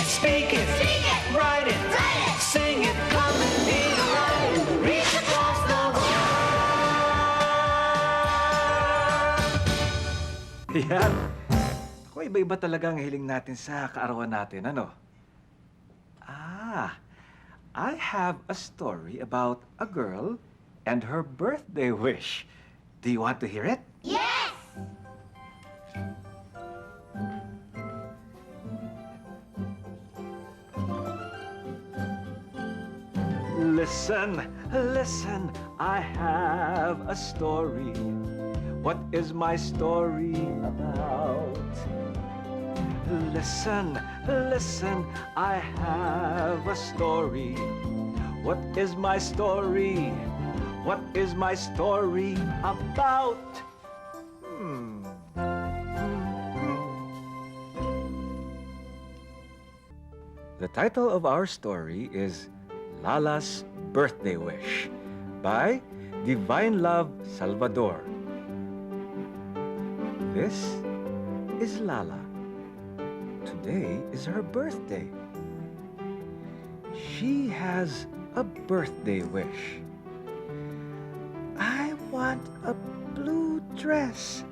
speak it, write it, sing it, come and be right. Reach across the world. Yan. Ako, iba-iba talaga ang hiling natin sa kaarawan natin, ano? I have a story about a girl and her birthday wish. Do you want to hear it? Yes! Listen, listen, I have a story. What is my story about? Listen, listen, I have a story. What is my story? What is my story about? The title of our story is Lala's Birthday Wish by Divine Love Salvador. This is Lala. Today is her birthday. She has a birthday wish. I want a blue dress.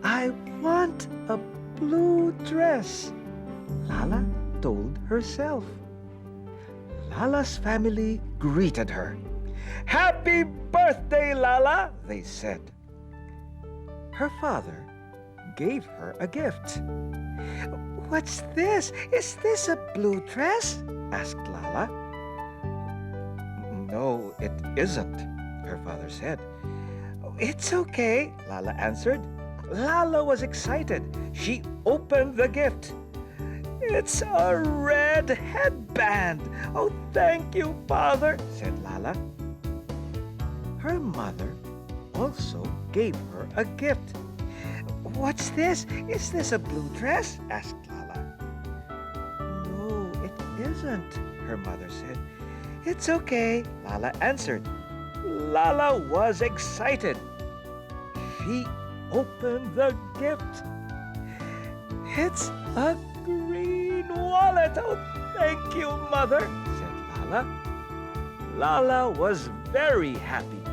I want a blue dress, Lala told herself. Lala's family greeted her. Happy birthday, Lala, they said. Her father gave her a gift. What's this? Is this a blue dress? Asked Lala. No, it isn't, her father said. It's okay, Lala answered. Lala was excited. She opened the gift. It's a red headband. Oh, thank you, Father, said Lala. Her mother also gave her a gift. What's this? Is this a blue dress? Asked Lala. No, it isn't, her mother said. It's okay, Lala answered. Lala was excited. She opened the gift. It's a green wallet. Oh, thank you, Mother, said Lala. Lala was very happy.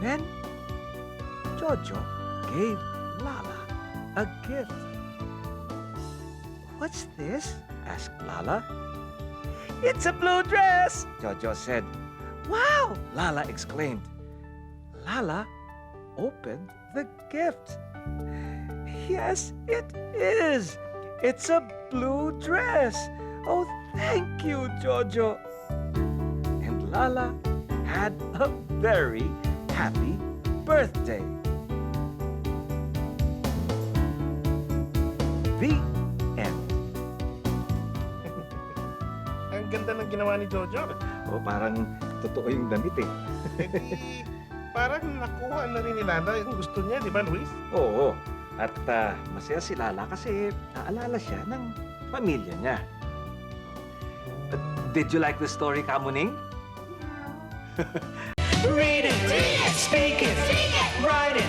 Then Jojo gave Lala a gift. What's this? Asked Lala. It's a blue dress, Jojo said. Wow, Lala exclaimed. Lala opened the gift. Yes, it is. It's a blue dress. Oh, thank you, Jojo. And Lala had a very happy birthday. The end. Ang ganda ng ginawa ni Jojo. O, parang totoo yung damit eh. Eh di, parang nakuha na rin ni Lala yung gusto niya, di ba, Luis? Oo. At masaya si Lala kasi naalala siya ng pamilya niya. Did you like the story, Kamuning? Read it, speak it, write it,